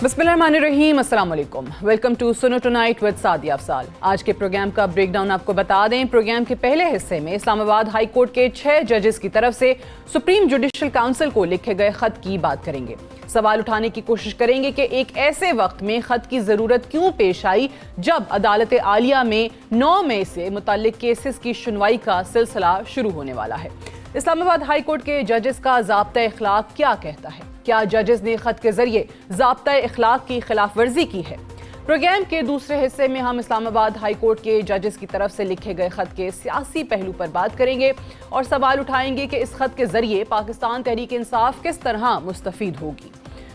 बिस्मिल्लाहिर्रहमानिर्रहीम, अस्सलाम वालेकुम। वेलकम टू सुनो टुनाइट विद सादिया अफसाल। आज के प्रोग्राम का ब्रेकडाउन आपको बता दें। प्रोग्राम के पहले हिस्से में इस्लामाबाद हाई कोर्ट के 6 जजेस की तरफ से सुप्रीम जुडिशल काउंसिल को लिखे गए खत की बात करेंगे। सवाल उठाने की कोशिश करेंगे कि एक ऐसे वक्त में खत की जरूरत क्यों पेश आई जब अदालत आलिया में 9 मई से मुतल्लिक केसेस की सुनवाई का सिलसिला शुरू होने वाला है। इस्लामाबाद हाई कोर्ट के जजेस का ज़ाब्ता इखलाक क्या कहता है? क्या जजेस ने खत के जरिए ज़ाब्ता इखलाक की खिलाफ वर्जी की है? प्रोग्राम के दूसरे हिस्से में हम इस्लामाबाद हाई कोर्ट के जजेस की तरफ से लिखे गए खत के सियासी पहलू पर बात करेंगे और सवाल उठाएंगे कि इस खत के जरिए पाकिस्तान तहरीक इंसाफ किस तरह मुस्तफीद होगी।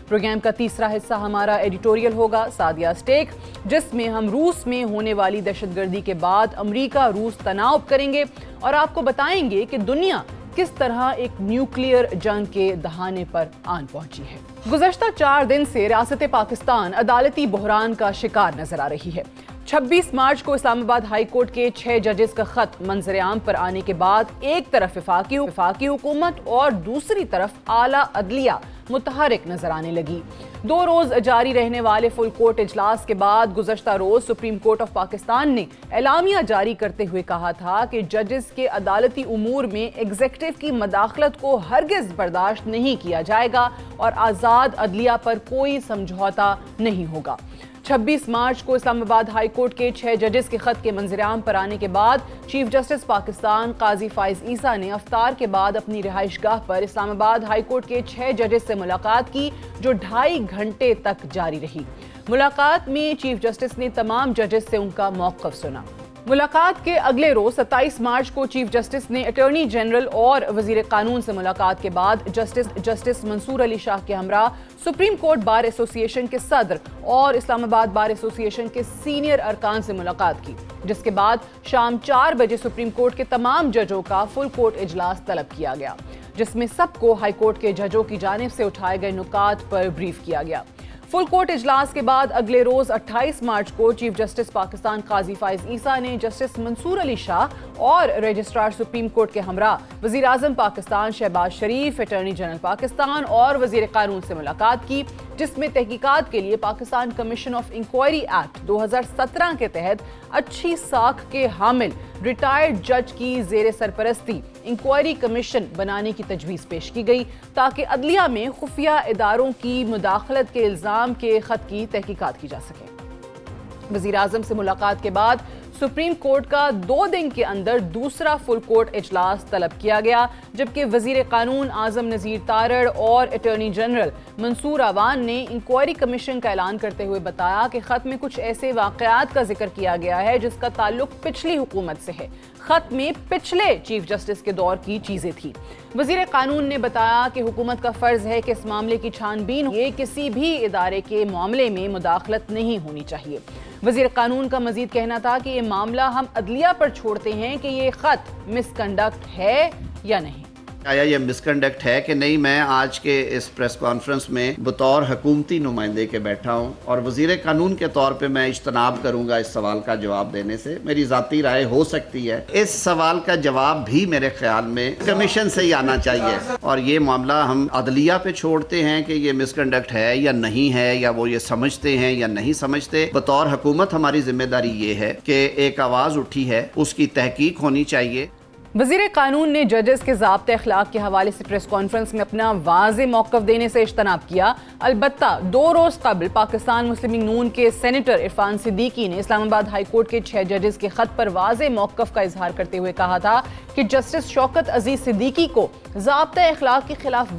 प्रोग्राम का तीसरा हिस्सा हमारा एडिटोरियल होगा सादिया स्टेक, जिसमें हम रूस में होने वाली दहशतगर्दी के बाद अमरीका रूस तनाव करेंगे और आपको बताएंगे कि दुनिया किस तरह एक न्यूक्लियर जंग के दहाने पर आन पहुंची है। गुज़श्ता 4 दिन से रियासत पाकिस्तान अदालती बहरान का शिकार नजर आ रही है। 26 मार्च को इस्लामाबाद हाई कोर्ट के 6 जजेस का खत मंजर आम पर आने के बाद एक तरफ वफाकी हुकूमत और दूसरी तरफ आला अदलिया मुतहरिक नजर आने लगी। 2 रोज जारी रहने वाले फुल कोर्ट इजलास के बाद गुज़श्ता रोज सुप्रीम कोर्ट ऑफ पाकिस्तान ने एलामिया जारी करते हुए कहा था कि जजेस के अदालती उमूर में एग्जीक्यूटिव की मदाखलत को हरगिज बर्दाश्त नहीं किया जाएगा और आज़ाद अदलिया पर कोई समझौता नहीं होगा। 26 मार्च को इस्लामाबाद हाई कोर्ट के 6 जजेस के खत के मंजराम पर आने के बाद चीफ जस्टिस पाकिस्तान काजी फाइज ईसा ने अफ्तार के बाद अपनी रिहाइशगाह पर इस्लामाबाद हाई कोर्ट के 6 जजेस से मुलाकात की, जो 2.5 घंटे तक जारी रही। मुलाकात में चीफ जस्टिस ने तमाम जजेस से उनका मौक़िफ़ सुना। मुलाकात के अगले रोज 27 मार्च को चीफ जस्टिस ने अटॉर्नी जनरल और वजीर कानून से मुलाकात के बाद जस्टिस मंसूर अली शाह के हमरा सुप्रीम कोर्ट बार एसोसिएशन के सदर और इस्लामाबाद बार एसोसिएशन के सीनियर अरकान से मुलाकात की, जिसके बाद शाम 4 बजे सुप्रीम कोर्ट के तमाम जजों का फुल कोर्ट इजलास तलब किया गया, जिसमें सबको हाई कोर्ट के जजों की जानिब से उठाए गए नुकात पर ब्रीफ किया गया। फुल कोर्ट इजलास के बाद अगले रोज 28 मार्च को चीफ जस्टिस पाकिस्तान काजी फाइज ईसा ने जस्टिस मंसूर अली शाह और रजिस्ट्रार सुप्रीम कोर्ट के हमरा वजीर आजम पाकिस्तान शहबाज शरीफ, अटॉर्नी जनरल पाकिस्तान और वजीर कानून से मुलाकात की, जिसमें तहकीकात के लिए Pakistan commission of inquiry act 2017 के तहत अच्छी साख के हामिल रिटायर्ड जज की जेर सरपरस्ती इंक्वायरी कमीशन बनाने की तजवीज़ पेश की गई, ताकि अदलिया में खुफिया इदारों की मुदाखलत के इल्ज़ाम के खत की तहकीकात की जा सके। वज़ीर आज़म से मुलाकात के बाद सुप्रीम कोर्ट का 2 दिन के अंदर दूसरा फुल कोर्ट इजलास तलब किया गया, जबकि वजीर कानून आजम नज़ीर तारड़ और अटॉर्नी जनरल मंसूर अवान ने इंक्वायरी कमीशन का ऐलान करते हुए बताया कि खत में कुछ ऐसे वाक़यात का जिक्र किया गया है जिसका ताल्लुक पिछली हुकूमत से है। खत में पिछले चीफ जस्टिस के दौर की चीजें थी। वजीर कानून ने बताया कि हुकूमत का फर्ज है कि इस मामले की छानबीन ये किसी भी इदारे के मामले में मुदाखलत नहीं होनी चाहिए। वजीर कानून का मजीद कहना था कि ये मामला हम अदलिया पर छोड़ते हैं कि ये खत मिसकंडक्ट है या नहीं। आया ये मिसकंडक्ट है कि नहीं, मैं आज के इस प्रेस कॉन्फ्रेंस में बतौर हुकूमती नुमाइंदे के बैठा हूँ और वजीर कानून के तौर पे मैं इज्तनाब करूँगा इस सवाल का जवाब देने से। मेरी ज़ाती राय हो सकती है, इस सवाल का जवाब भी मेरे ख्याल में कमीशन से ही आना चाहिए और ये मामला हम अदलिया पे छोड़ते हैं कि ये मिसकंडक्ट है या नहीं है, या वो ये समझते हैं या नहीं समझते। बतौर हुकूमत हमारी जिम्मेदारी ये है कि एक आवाज़ उठी है, उसकी तहकीक होनी चाहिए। वजीर कानून ने जजेस के ज़ाब्ते अखलाक के हवाले से प्रेस कॉन्फ्रेंस में अपना वाज़े मौक़िफ़ देने से इज्तनाब किया। अलबत्ता 2 रोज़ कबल पाकिस्तान मुस्लिम लीग नून के सेनेटर इरफान सिद्दीकी ने इस्लामाबाद हाई कोर्ट के 6 जजेस के खत पर वाज़े मौक़िफ़ का इजहार करते हुए कहा था कि जस्टिस शौकत अजीज सिद्दीकी को ज़ाब्ता अखलाक की खिलाफ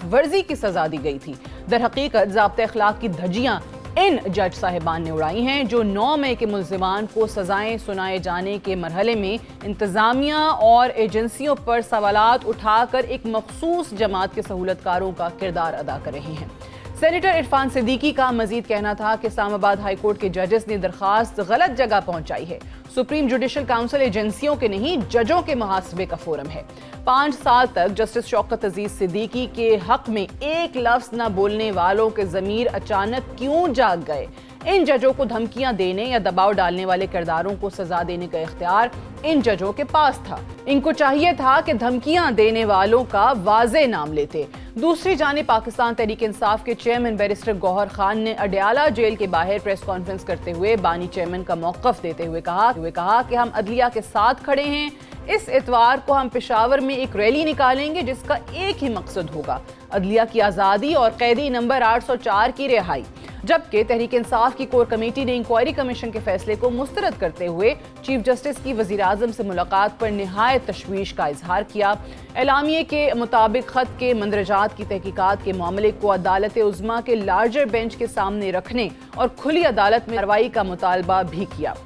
वर्जी की सज़ा दी गई थी। दर हकीकत ज़ाब्ता अखलाक की धज्जियाँ इन जज साहिबान ने उड़ाई हैं, जो 9 मई के मुल्ज़िमान को सजाएं सुनाए जाने के मरहले में इंतज़ामिया और एजेंसियों पर सवालात उठाकर एक मखसूस जमात के सहूलतकारों का किरदार अदा कर रहे हैं। सेनेटर इरफान सिद्दीकी का मजीद कहना था कि इस्लामाबाद हाई कोर्ट के जजेस ने दरखास्त गलत जगह पहुंचाई है। सुप्रीम जुडिशल काउंसिल एजेंसियों के नहीं, जजों के मुहासबे का फोरम है। 5 साल तक जस्टिस शौकत अजीज सिद्दीकी के हक में एक लफ्ज न बोलने वालों के ज़मीर अचानक क्यों जाग गए? इन जजों को धमकियां देने या दबाव डालने वाले किरदारों को सजा देने का इख्तियार इन जजों के पास था। इनको चाहिए था कि धमकियां देने वालों का वाज़े नाम लेते। दूसरी जानिब पाकिस्तान तहरीक इंसाफ के चेयरमैन बैरिस्टर गौहर खान ने अडयाला जेल के बाहर प्रेस कॉन्फ्रेंस करते हुए बानी चेयरमैन का मौक़िफ़ देते हुए कहा कि हम अदलिया के साथ खड़े हैं। इस इतवार को हम पेशावर में एक रैली निकालेंगे जिसका एक ही मकसद होगा, अदलिया की आज़ादी और कैदी नंबर 804 की रिहाई। जबकि तहरीक इंसाफ की कोर कमेटी ने इंक्वायरी कमीशन के फैसले को मुस्तरद करते हुए चीफ जस्टिस की वज़ीर आज़म से मुलाकात पर निहायत तशवीश का इजहार किया। एलामिये के मुताबिक ख़त के मंदरजात की तहकीकात के मामले को अदालत उज़्मा के लार्जर बेंच के सामने रखने और खुली अदालत में कार्रवाई का मुतालबा भी किया।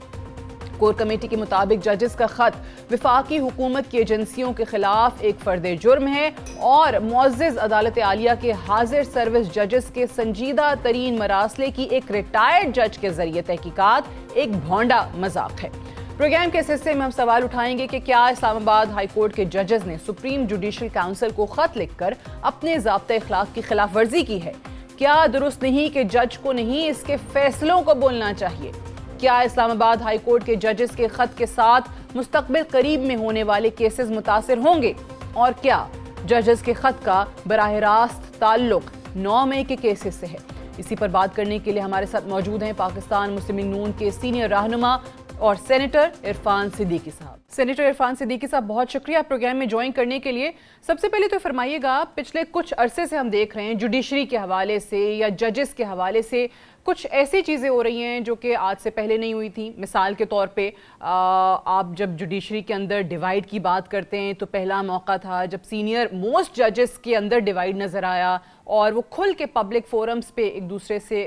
कोर कमेटी के मुताबिक जजेस का खत विफाकी हुकूमत की एजेंसियों के खिलाफ एक फर्द जुर्म है और मुअज़्ज़ज़ अदालत आलिया के हाजिर सर्विस जजेस के संजीदा तरीन मरासले की एक रिटायर्ड जज के जरिए तहकीकात एक भोंडा मजाक है। प्रोग्राम के इस हिस्से में हम सवाल उठाएंगे कि क्या इस्लामाबाद हाई कोर्ट के जजेस ने सुप्रीम जुडिशल काउंसिल को खत लिखकर अपने ज़ाब्ते इखलाक की खिलाफ वर्जी की है? क्या दुरुस्त नहीं कि जज को नहीं इसके फैसलों को बोलना चाहिए? क्या इस्लामाबाद हाई कोर्ट के जजेस के खत के साथ मुस्तकबिल करीब में होने वाले केसेस मुतासिर होंगे? और क्या जजेस के खत का बराह रास्त ताल्लुक 9 मई के केसेस से है? इसी पर बात करने के लिए हमारे साथ मौजूद हैं पाकिस्तान मुस्लिम लीग नून के सीनियर रहनुमा और सेनेटर इरफान सिद्दीकी साहब। सेनेटर इरफान सिद्दीकी साहब, बहुत शुक्रिया प्रोग्राम में ज्वाइन करने के लिए। सबसे पहले तो फरमाइएगा, पिछले कुछ अरसे से हम देख रहे हैं जुडिशरी के हवाले से या जजेस के हवाले से कुछ ऐसी चीज़ें हो रही हैं जो कि आज से पहले नहीं हुई थी। मिसाल के तौर पे आप जब जुडिशरी के अंदर डिवाइड की बात करते हैं तो पहला मौका था जब सीनियर मोस्ट जजेस के अंदर डिवाइड नज़र आया और वो खुल के पब्लिक फोरम्स पे एक दूसरे से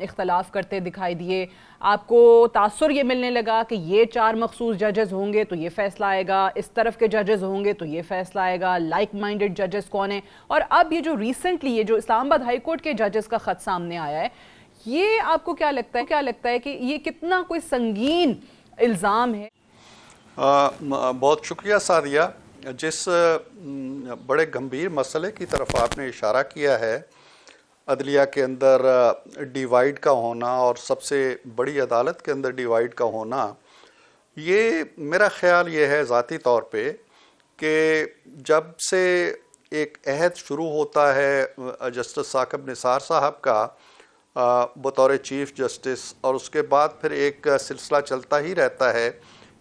इख्तलाफ करते दिखाई दिए। आपको तासुर ये मिलने लगा कि ये 4 मखसूस जजेस होंगे तो ये फैसला आएगा, इस तरफ के जजेस होंगे तो ये फैसला आएगा, लाइक माइंडेड जजेस कौन है। और अब ये जो रिसेंटली ये जो इस्लामाबाद हाई कोर्ट के जजेस का खत सामने आया है, ये आपको क्या लगता है कि ये कितना कोई संगीन इल्ज़ाम है? बहुत शुक्रिया सादिया। जिस बड़े गंभीर मसले की तरफ आपने इशारा किया है, अदलिया के अंदर डिवाइड का होना और सबसे बड़ी अदालत के अंदर डिवाइड का होना, ये मेरा ख्याल ये है ज़ाती तौर पे कि जब से एक अहद शुरू होता है जस्टिस साकिब निसार साहब का बतौर चीफ जस्टिस, और उसके बाद फिर एक सिलसिला चलता ही रहता है,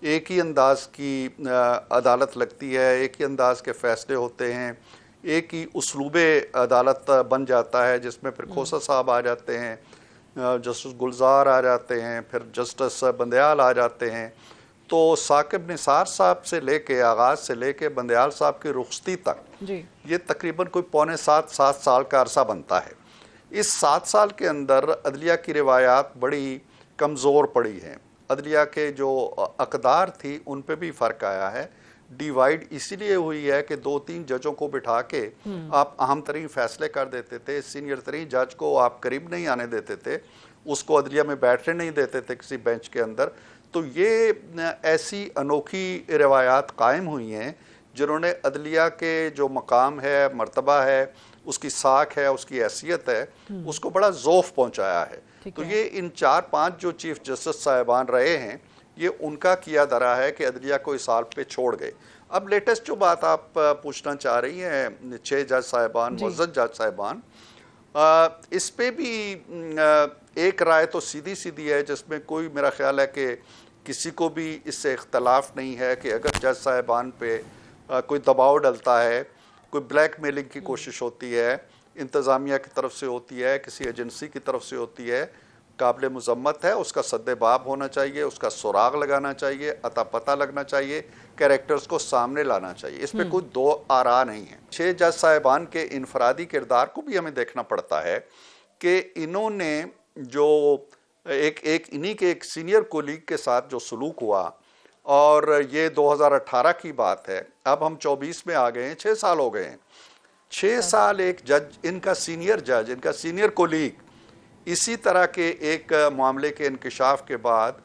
एक ही अंदाज की अदालत लगती है, एक ही अंदाज के फ़ैसले होते हैं, एक ही उसलूबे अदालत बन जाता है जिसमें फिर खोसा साहब आ जाते हैं, जस्टिस गुलजार आ जाते हैं, फिर जस्टिस बंदयाल आ जाते हैं। तो साकिब निसार साहब से लेके आगाज़ से लेके बंदयाल साहब की रुखसती तक जी, ये तकरीबन कोई पौने 7 साल का अरसा बनता है। इस 7 साल के अंदर अदलिया की रिवायात बड़ी कमज़ोर पड़ी हैं। अदलिया के जो अक़दार थी उन पे भी फ़र्क आया है। डिवाइड इसीलिए हुई है कि 2-3 जजों को बिठा के आप अहम तरीन फ़ैसले कर देते थे, सीनियर तरीन जज को आप करीब नहीं आने देते थे, उसको अदलिया में बैठने नहीं देते थे किसी बेंच के अंदर। तो ये ऐसी अनोखी रिवायात कायम हुई हैं जिन्होंने अदलिया के जो मकाम है, मर्तबा है, उसकी साख है, उसकी हैसियत है, उसको बड़ा ज़ोफ़ पहुँचाया है। तो ये इन 4-5 जो चीफ जस्टिस साहिबान रहे हैं, ये उनका किया धरा है कि अदलिया को इस हाल पे छोड़ गए। अब लेटेस्ट जो बात आप पूछना चाह रही हैं, 6 जज साहिबान, मुअज़्ज़ज़ जज साहिबान, इस पे भी एक राय तो सीधी सीधी है जिसमें कोई मेरा ख्याल है कि किसी को भी इससे इख्तलाफ नहीं है कि अगर जज साहिबान पे कोई दबाव डलता है, कोई ब्लैक मेलिंग की कोशिश होती है, इंतज़ामिया की तरफ से होती है, किसी एजेंसी की तरफ से होती है, काबिल मुज़म्मत है, उसका सद्देबाब होना चाहिए, उसका सुराग लगाना चाहिए, अता पता लगना चाहिए, कैरेक्टर्स को सामने लाना चाहिए। इस पर कोई दो आरा नहीं है। 6 जज साहिबान के इनफरादी किरदार को भी हमें देखना पड़ता है कि इन्होंने जो एक इन्हीं के एक सीनियर कोलीग के साथ जो सलूक हुआ, और ये 2018 की बात है, अब हम 24 में आ गए हैं, 6 साल हो गए हैं। 6 साल एक जज, इनका सीनियर कोलीग इसी तरह के एक मामले के इंकिशाफ के बाद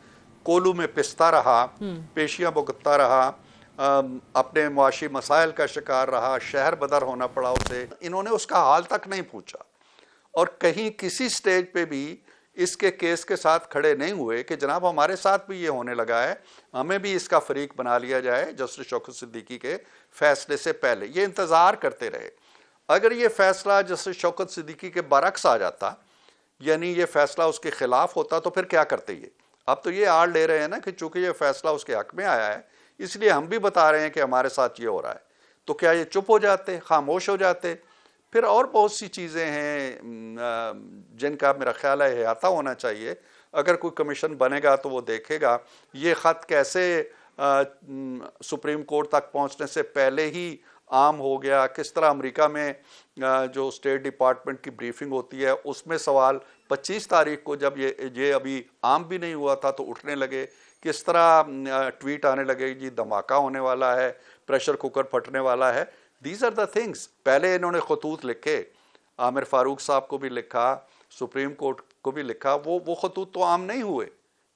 कोलू में पिसता रहा, पेशियां भुगतता रहा, अपने मुआशी मसाइल का शिकार रहा, शहर बदर होना पड़ा उसे। इन्होंने उसका हाल तक नहीं पूछा और कहीं किसी स्टेज पे भी اس کے کیس کے ساتھ کھڑے نہیں ہوئے کہ جناب ہمارے ساتھ بھی یہ ہونے لگا ہے, ہمیں بھی اس کا فریق بنا لیا جائے جسٹس شوکت صدیقی کے فیصلے سے پہلے. یہ انتظار کرتے رہے. اگر یہ فیصلہ جسٹس شوکت صدیقی کے برعکس آ جاتا, یعنی یہ فیصلہ اس کے خلاف ہوتا, تو پھر کیا کرتے یہ؟ اب تو یہ آڑ لے رہے ہیں نا کہ چونکہ یہ فیصلہ اس کے حق میں آیا ہے اس لیے ہم بھی بتا رہے ہیں کہ ہمارے ساتھ یہ ہو رہا ہے. تو کیا یہ چپ ہو جاتے, خاموش ہو جاتے؟ پھر اور بہت سی چیزیں ہیں جن کا میرا خیال ہے احاطہ ہونا چاہیے. اگر کوئی کمیشن بنے گا تو وہ دیکھے گا یہ خط کیسے سپریم کورٹ تک پہنچنے سے پہلے ہی عام ہو گیا, کس طرح امریکہ میں جو اسٹیٹ ڈپارٹمنٹ کی بریفنگ ہوتی ہے اس میں سوال 25 تاریخ کو جب یہ ابھی عام بھی نہیں ہوا تھا تو اٹھنے لگے, کس طرح ٹویٹ آنے لگے جی دھماکہ ہونے والا ہے, پریشر کوکر پھٹنے والا ہے. These are the things. پہلے انہوں نے خطوط لکھے, عامر فاروق صاحب کو بھی لکھا, سپریم کورٹ کو بھی لکھا, وہ خطوط تو عام نہیں ہوئے.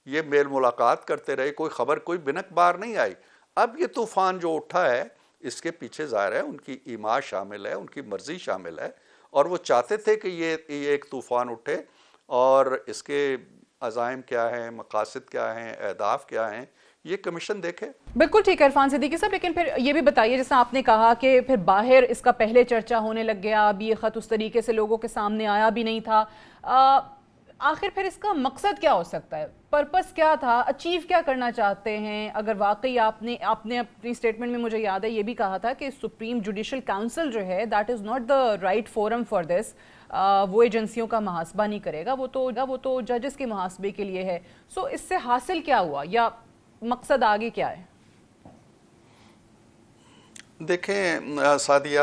یہ میل ملاقات کرتے رہے, کوئی خبر کوئی بنک بار نہیں آئی. اب یہ طوفان جو اٹھا ہے اس کے پیچھے ظاہر ہے ان کی ایما شامل ہے, ان کی مرضی شامل ہے, اور وہ چاہتے تھے کہ یہ ایک طوفان اٹھے, اور اس کے عزائم کیا ہیں, مقاصد کیا ہیں, اہداف کیا ہیں, یہ کمیشن دیکھے. بالکل ٹھیک ہے عرفان صدیقی صاحب, لیکن پھر یہ بھی بتائیے جیسا آپ نے کہا کہ پھر باہر اس کا پہلے چرچا ہونے لگ گیا, اب یہ خط اس طریقے سے لوگوں کے سامنے آیا بھی نہیں تھا, آخر پھر اس کا مقصد کیا ہو سکتا ہے, پرپس کیا تھا, اچیو کیا کرنا چاہتے ہیں؟ اگر واقعی آپ نے اپنی سٹیٹمنٹ میں مجھے یاد ہے یہ بھی کہا تھا کہ سپریم جوڈیشل کاؤنسل جو ہے that is not the right forum for this, وہ ایجنسیوں کا محاسبہ نہیں کرے گا, وہ تو ججز کے محاسبے کے لیے ہے. سو اس سے حاصل کیا ہوا یا مقصد آگے کیا ہے؟ دیکھیں سعدیہ,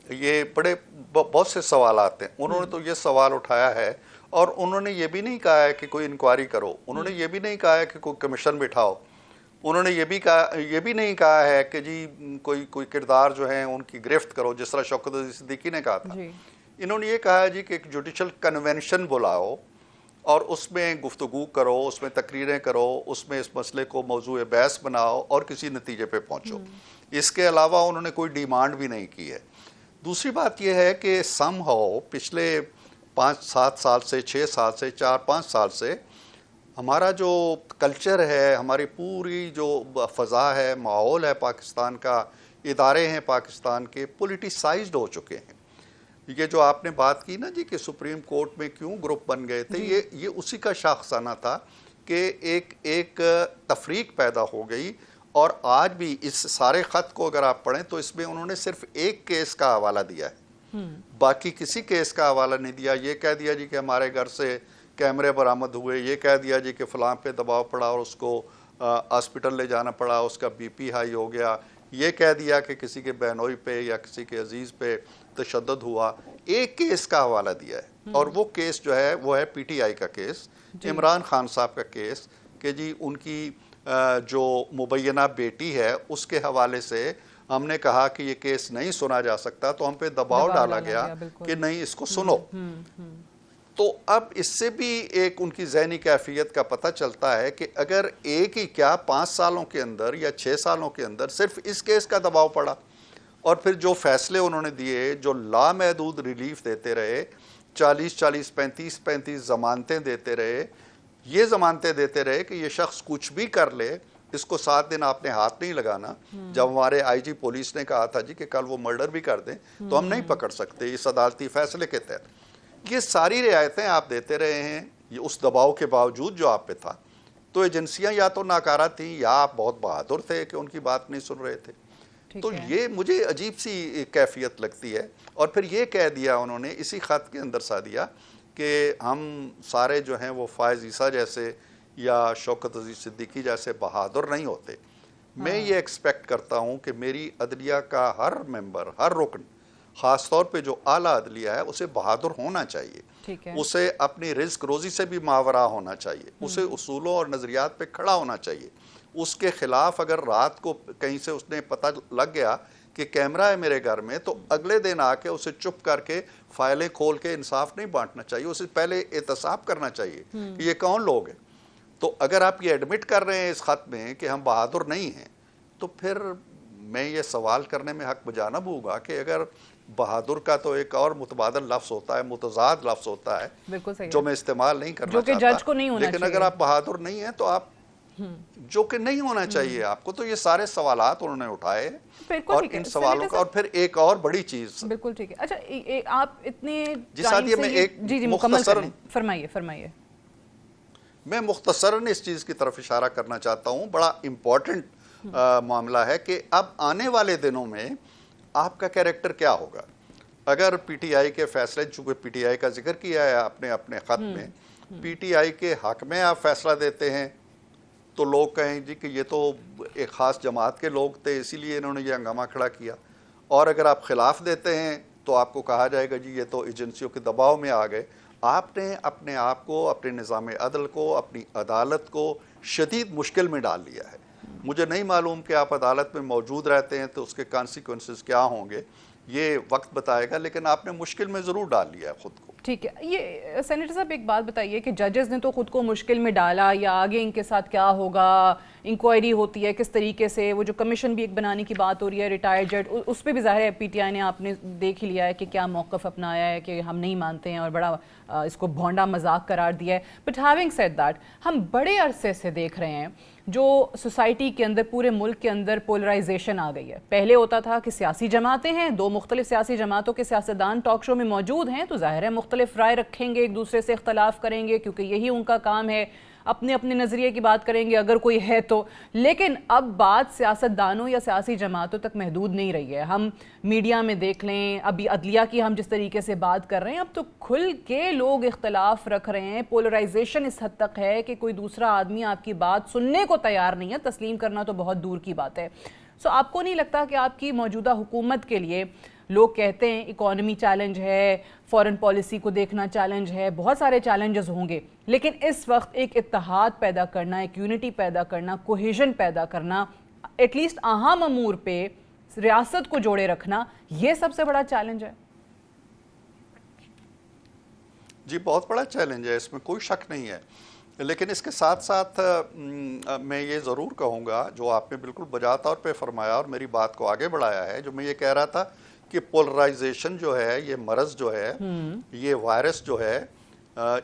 یہ بہت سے سوالات ہیں. انہوں نے تو یہ سوال اٹھایا ہے, اور انہوں نے یہ بھی نہیں کہا ہے کہ کوئی انکوائری کرو, انہوں نے یہ بھی نہیں کہا ہے کہ کوئی کمیشن بٹھاؤ, انہوں نے یہ بھی نہیں کہا ہے کہ جی کوئی کردار جو ہیں ان کی گرفت کرو جس طرح شوکت عزیز صدیقی نے کہا تھا. انہوں نے یہ کہا ہے جی کہ ایک جوڈیشل کنونشن بلاؤ اور اس میں گفتگو کرو, اس میں تقریریں کرو, اس میں اس مسئلے کو موضوع بحث بناؤ اور کسی نتیجے پہ پہنچو. اس کے علاوہ انہوں نے کوئی ڈیمانڈ بھی نہیں کی ہے. دوسری بات یہ ہے کہ سم ہاؤ پچھلے 5-7 سال سے 6 سال سے 4-5 سال سے ہمارا جو کلچر ہے, ہماری پوری جو فضا ہے, ماحول ہے پاکستان کا, ادارے ہیں پاکستان کے, پولیٹیسائزڈ ہو چکے ہیں. یہ جو آپ نے بات کی نا جی کہ سپریم کورٹ میں کیوں گروپ بن گئے تھے, یہ اسی کا شاخسانہ تھا کہ ایک تفریق پیدا ہو گئی. اور آج بھی اس سارے خط کو اگر آپ پڑھیں تو اس میں انہوں نے صرف ایک کیس کا حوالہ دیا ہے, باقی کسی کیس کا حوالہ نہیں دیا. یہ کہہ دیا جی کہ ہمارے گھر سے کیمرے برآمد ہوئے, یہ کہہ دیا جی کہ فلاں پہ دباؤ پڑا اور اس کو ہاسپٹل لے جانا پڑا, اس کا بی پی ہائی ہو گیا, یہ کہہ دیا کہ کسی کے بہنوئی پہ یا کسی کے عزیز پہ تشدد ہوا. ایک کیس کا حوالہ دیا ہے, اور وہ کیس جو ہے وہ ہے پی ٹی آئی کا کیس, عمران خان صاحب کا کیس, کہ جی ان کی جو مبینہ بیٹی ہے اس کے حوالے سے ہم نے کہا کہ یہ کیس نہیں سنا جا سکتا, تو ہم پہ دباؤ ڈالا گیا کہ نہیں اس کو سنو. تو اب اس سے بھی ایک ان کی ذہنی کیفیت کا پتہ چلتا ہے کہ اگر ایک ہی کیا 5 سالوں کے اندر یا 6 سالوں کے اندر صرف اس کیس کا دباؤ پڑا, اور پھر جو فیصلے انہوں نے دیے, جو لامحدود ریلیف دیتے رہے, 40 35 ضمانتیں دیتے رہے, یہ ضمانتیں دیتے رہے کہ یہ شخص کچھ بھی کر لے اس کو 7 دن آپ نے ہاتھ نہیں لگانا. جب ہمارے آئی جی پولیس نے کہا تھا جی کہ کل وہ مرڈر بھی کر دیں تو ہم نہیں پکڑ سکتے اس عدالتی فیصلے کے تحت. یہ ساری رعایتیں آپ دیتے رہے ہیں, یہ اس دباؤ کے باوجود جو آپ پہ تھا. تو ایجنسیاں یا تو ناکارہ تھیں یا آپ بہت بہادر تھے کہ ان کی بات نہیں سن رہے تھے. تو یہ مجھے عجیب سی کیفیت لگتی ہے. اور پھر یہ کہہ دیا انہوں نے اسی خط کے اندر سعدیہ کہ ہم سارے جو ہیں وہ فائز عیسیٰ جیسے یا شوکت عزیز صدیقی جیسے بہادر نہیں ہوتے. میں یہ ایکسپیکٹ کرتا ہوں کہ میری عدلیہ کا ہر ممبر, ہر رکن, خاص طور پہ جو اعلیٰ عدلیہ ہے, اسے بہادر ہونا چاہیے, اسے اپنی رزق روزی سے بھی ماورا ہونا چاہیے, اسے اصولوں اور نظریات پہ کھڑا ہونا چاہیے. اس کے خلاف اگر رات کو کہیں سے اس نے پتہ لگ گیا کہ کیمرہ ہے میرے گھر میں, تو اگلے دن آ کے اسے چپ کر کے فائلیں کھول کے انصاف نہیں بانٹنا چاہیے, اسے پہلے احتساب کرنا چاہیے کہ یہ کون لوگ ہیں. تو اگر آپ یہ ایڈمٹ کر رہے ہیں اس خط میں کہ ہم بہادر نہیں ہیں, تو پھر میں یہ سوال کرنے میں حق بجانب ہوگا کہ اگر बहादुर का तो एक और मुतबादल लफ्ज होता है, मुतजाद लफ्ज होता है, बिल्कुल सही जो है। मैं इस्तेमाल नहीं करना जो कि चाहता। जज को नहीं होना लेकिन चाहिए। अगर आप बहादुर नहीं हैं तो आप जो कि नहीं होना चाहिए आपको, तो ये सारे सवालात उन्होंने उठाए बिल्कुल और ठीक है। इन सवालों सेनेटर का, और फिर एक और बड़ी चीज, बिल्कुल ठीक है। अच्छा, आप इतने जी टाइम सादिया, से मैं ये- एक जी मुकम्मल मुख्तसरन- करें, फरमाइए फरमाइए। मैं मुख्तसरन इस चीज़ की तरफ इशारा करना चाहता हूँ। बड़ा इम्पोर्टेंट मामला है कि अब आने वाले दिनों में आपका कैरेक्टर क्या होगा। अगर पीटीआई के फैसले, चूँकि पीटीआई का जिक्र किया है आपने अपने ख़त में, पीटीआई के हक़ में आप फैसला देते हैं तो लोग कहें जी कि ये तो एक ख़ास जमात के लोग थे इसीलिए इन्होंने ये हंगामा खड़ा किया, और अगर आप ख़िलाफ़ देते हैं तो आपको कहा जाएगा जी ये तो एजेंसियों के दबाव में आ गए। आपने अपने आप को, अपने निज़ाम अदल को, अपनी अदालत को शदीद मुश्किल में डाल लिया है। मुझे नहीं मालूम कि आप अदालत में मौजूद रहते हैं तो उसके कॉन्सिक्वेंसेस क्या होंगे, ये वक्त बताएगा, लेकिन आपने मुश्किल में ज़रूर डाल लिया है ख़ुद को। ठीक है। ये सेनेटर साहब एक बात बताइए कि जजेस ने तो खुद को मुश्किल में डाला, या आगे इनके साथ क्या होगा, इंक्वायरी होती है किस तरीके से, वो जो कमीशन भी एक बनाने की बात हो रही है रिटायर्ड जज, उस पर भी ज़ाहिर है पीटीआई ने आपने देख ही लिया है कि क्या मौक़िफ़ अपनाया है कि हम नहीं मानते हैं और बड़ा इसको भोंडा मजाक करार दिया है। बट हैविंग सेड दैट, हम बड़े अरसे से देख रहे हैं जो सोसाइटी के अंदर, पूरे मुल्क के अंदर पोलराइजेशन आ गई है। पहले होता था कि सियासी जमातें हैं, दो मुख्तलिफ सियासी जमातों के सियासतदान टॉक शो में मौजूद हैं तो ज़ाहिर है मुख्तलिफ राय रखेंगे, एक दूसरे से इख्तलाफ करेंगे क्योंकि यही उनका काम है, अपने अपने नज़रिए की बात करेंगे अगर कोई है तो। लेकिन अब बात सियासतदानों या सियासी जमातों तक महदूद नहीं रही है। हम मीडिया में देख लें, अभी अदलिया की हम जिस तरीके से बात कर रहे हैं, अब तो खुल के लोग इख्तलाफ रख रहे हैं। पोलराइजेशन इस हद तक है कि कोई दूसरा आदमी आपकी बात सुनने को तैयार नहीं है, तस्लीम करना तो बहुत दूर की बात है। सो आपको नहीं लगता कि आपकी मौजूदा हुकूमत के लिए, लोग कहते हैं इकॉनमी चैलेंज है, फॉरेन पॉलिसी को देखना चैलेंज है, बहुत सारे चैलेंजेस होंगे, लेकिन इस वक्त एक इत्तेहाद पैदा करना, एक यूनिटी पैदा करना, कोहेजन पैदा करना, एटलीस्ट अहम अमूर पे रियासत को जोड़े रखना, ये सबसे बड़ा चैलेंज है? जी बहुत बड़ा चैलेंज है, इसमें कोई शक नहीं है। लेकिन इसके साथ साथ मैं ये ज़रूर कहूँगा, जो आपने बिल्कुल बजा तौर पे फरमाया और मेरी बात को आगे बढ़ाया है, जो मैं ये कह रहा था कि पोलराइजेशन जो है, ये मरज़ जो है, ये वायरस जो है,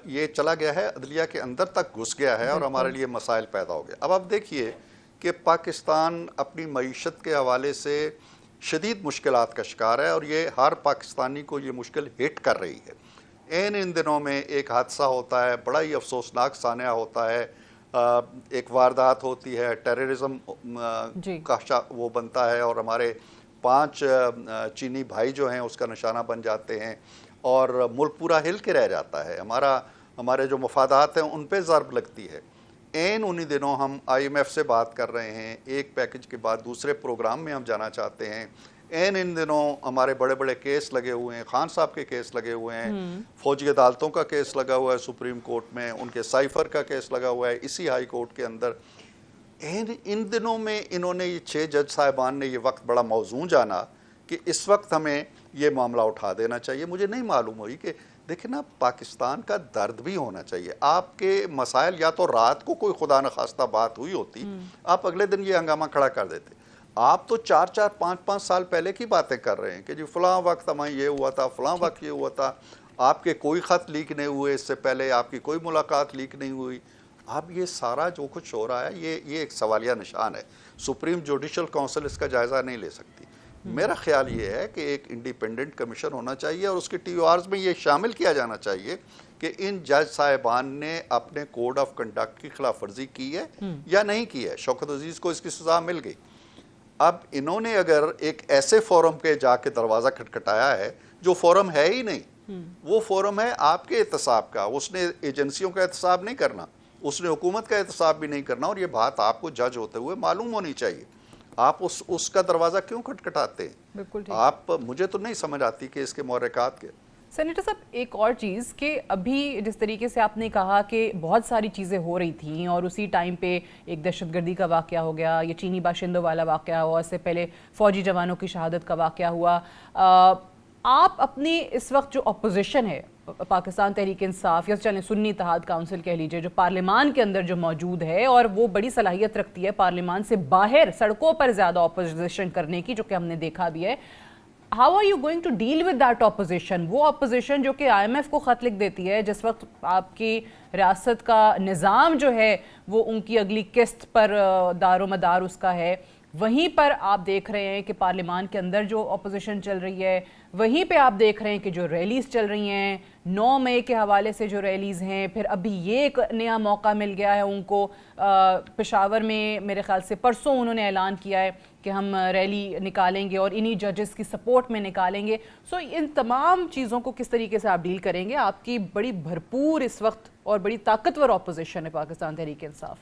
ये चला गया है, अदलिया के अंदर तक घुस गया है और हमारे लिए मसाइल पैदा हो गए। अब आप देखिए कि पाकिस्तान अपनी मईशत के हवाले से शदीद मुश्किलात का शिकार है और ये हर पाकिस्तानी को ये मुश्किल हिट कर रही है। इन दिनों में एक हादसा होता है, बड़ा ही अफसोसनाक सानिया होता है, एक वारदात होती है, टेररिज्म का वो बनता है और हमारे 5 चीनी भाई जो हैं उसका निशाना बन जाते हैं और मुल्क पूरा हिल के रह जाता है। हमारे जो मफादात हैं उन पे ज़रब लगती है। उन्हीं दिनों हम IMF से बात कर रहे हैं, एक पैकेज के बाद दूसरे प्रोग्राम में हम जाना चाहते हैं। इन दिनों हमारे बड़े बड़े केस लगे हुए हैं, खान साहब के केस लगे हुए हैं, फौजी अदालतों का केस लगा हुआ है सुप्रीम कोर्ट में, उनके साइफर का केस लगा हुआ है इसी हाई कोर्ट के अंदर। इन दिनों में इन्होंने ये 6 जज साहिबान ने ये वक्त बड़ा मौजूद जाना कि इस वक्त हमें ये मामला उठा देना चाहिए। मुझे नहीं मालूम हुई कि देखिए ना, पाकिस्तान का दर्द भी होना चाहिए। आपके मसाइल, या तो रात को कोई खुदा न खास्ता बात हुई होती, आप अगले दिन ये हंगामा खड़ा कर देते। आप तो 4-4, 5-5 साल पहले की बातें कर रहे हैं कि जी फलां वक्त हमें ये हुआ था, फलां वक्त ये हुआ था। आपके कोई ख़त लीक नहीं हुए इससे पहले, आपकी कोई मुलाकात लीक नहीं हुई। अब ये सारा जो कुछ हो रहा है ये एक सवालिया निशान है। सुप्रीम जुडिशल काउंसिल इसका जायज़ा नहीं ले सकती। मेरा ख्याल ये है कि एक इंडिपेंडेंट कमीशन होना चाहिए और उसके TORs में ये शामिल किया जाना चाहिए कि इन जज साहिबान ने अपने कोड ऑफ कंडक्ट की खिलाफ वर्जी की है या नहीं की है। शौकत अजीज़ को इसकी सज़ा मिल गई। अब इन्होंने अगर एक ऐसे फोरम के जाके दरवाज़ा खटखटाया है जो फोरम है ही नहीं, वो फोरम है आपके एहतसाब का, उसने एजेंसियों का एहतसाब नहीं करना, उसने हुकूमत का एहतसाब भी नहीं करना, और ये बात आपको जज होते हुए मालूम होनी चाहिए। आप उसका दरवाज़ा क्यों खटखटाते हैं? बिल्कुल ठीक। आप, मुझे तो नहीं समझ आती कि इसके मोहरकात के। सेनेटर साहब, एक और चीज़ कि अभी जिस तरीके से आपने कहा कि बहुत सारी चीज़ें हो रही थी और उसी टाइम पे एक दहशतगर्दी का वाक़या हो गया, ये चीनी बाशिंदों वाला वाक़या हुआ, इससे पहले फ़ौजी जवानों की शहादत का वाक़या हुआ। आप अपनी इस वक्त जो अपोजिशन है, पाकिस्तान तहरीक इंसाफ या चलें सुन्नी इत्तेहाद काउंसिल कह लीजिए, जो पार्लियामान के अंदर जो मौजूद है और वो बड़ी सलाहियत रखती है पार्लियामान से बाहर सड़कों पर ज़्यादा अपोजिशन करने की, जो कि हमने देखा भी है, how are you going to deal with that opposition? وہ opposition جو کہ IMF کو خط لکھ دیتی ہے جس وقت آپ کی ریاست کا نظام جو ہے وہ ان کی اگلی قسط پر دار و مدار اس کا ہے، وہیں پر آپ دیکھ رہے ہیں کہ پارلیمان کے اندر جو اپوزیشن چل رہی ہے، وہیں پہ آپ دیکھ رہے ہیں کہ جو ریلیز چل رہی ہیں 9 مئی کے حوالے سے جو ریلیز ہیں، پھر ابھی یہ ایک نیا موقع مل گیا ہے ان کو پشاور میں، میرے خیال سے پرسوں انہوں نے اعلان کیا ہے کہ ہم ریلی نکالیں گے اور انہی ججز کی سپورٹ میں نکالیں گے. سو ان تمام چیزوں کو کس طریقے سے آپ ڈیل کریں گے؟ آپ کی بڑی بھرپور اس وقت اور بڑی طاقتور اپوزیشن ہے پاکستان تحریک انصاف.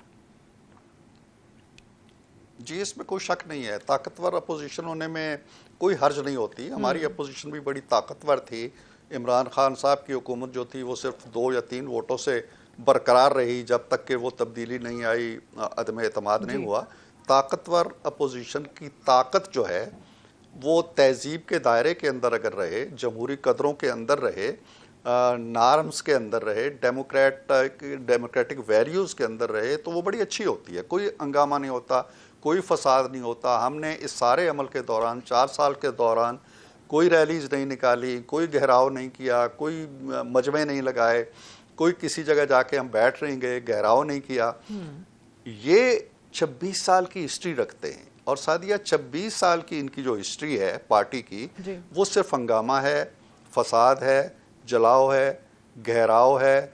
جی اس میں کوئی شک نہیں ہے، طاقتور اپوزیشن ہونے میں کوئی حرج نہیں ہوتی. ہماری اپوزیشن بھی بڑی طاقتور تھی. عمران خان صاحب کی حکومت جو تھی وہ صرف 2 یا 3 ووٹوں سے برقرار رہی جب تک کہ وہ تبدیلی نہیں آئی، عدم اعتماد نہیں ہوا. طاقتور اپوزیشن کی طاقت جو ہے وہ تہذیب کے دائرے کے اندر اگر رہے، جمہوری قدروں کے اندر رہے، نارمز کے اندر رہے، ڈیموکریٹک ویلیوز کے اندر رہے تو وہ بڑی اچھی ہوتی ہے. کوئی ہنگامہ نہیں ہوتا، کوئی فساد نہیں ہوتا. ہم نے اس سارے عمل کے دوران 4 سال کے دوران کوئی ریلیز نہیں نکالی، کوئی گہراؤ نہیں کیا، کوئی مجمع نہیں لگائے، کوئی کسی جگہ جا کے ہم بیٹھ نہیں گئے، گہراؤ نہیں کیا. یہ 26 سال کی ہسٹری رکھتے ہیں اور سعدیہ 26 سال کی ان کی جو ہسٹری ہے پارٹی کی وہ صرف ہنگامہ ہے، فساد ہے، جلاؤ ہے، گہراؤ ہے،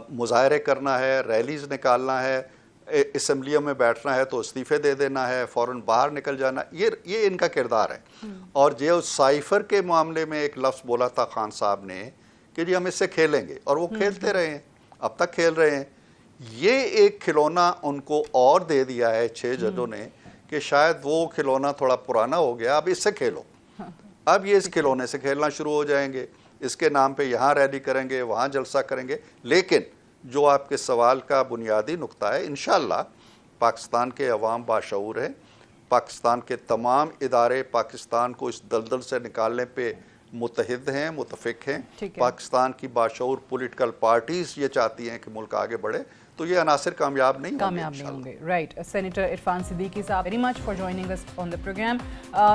مظاہرے کرنا ہے، ریلیز نکالنا ہے، اسمبلیوں میں بیٹھنا ہے تو استعفے دے دینا ہے، فوراً باہر نکل جانا. یہ ان کا کردار ہے. اور جو سائفر کے معاملے میں ایک لفظ بولا تھا خان صاحب نے کہ جی ہم اس سے کھیلیں گے، اور وہ کھیلتے رہے ہیں، اب تک کھیل رہے ہیں. یہ ایک کھلونا ان کو اور دے دیا ہے 6 ججوں نے کہ شاید وہ کھلونا تھوڑا پرانا ہو گیا، اب اس سے کھیلو. اب یہ اس کھلونے سے کھیلنا شروع ہو جائیں گے، اس کے نام پہ یہاں ریلی کریں گے، وہاں جلسہ کریں گے. لیکن جو آپ کے سوال کا بنیادی نقطہ ہے، انشاءاللہ پاکستان کے عوام باشعور ہیں، پاکستان کے تمام ادارے پاکستان کو اس دلدل سے نکالنے پہ متحد ہیں، متفق ہیں. پاکستان کی باشعور پولیٹیکل پارٹیز یہ چاہتی ہیں کہ ملک آگے بڑھے، تو یہ عناصر کامیاب نہیں ہوں گے. رائٹ. سینیٹر عرفان صدیقی صاحب very much for joining us on the program.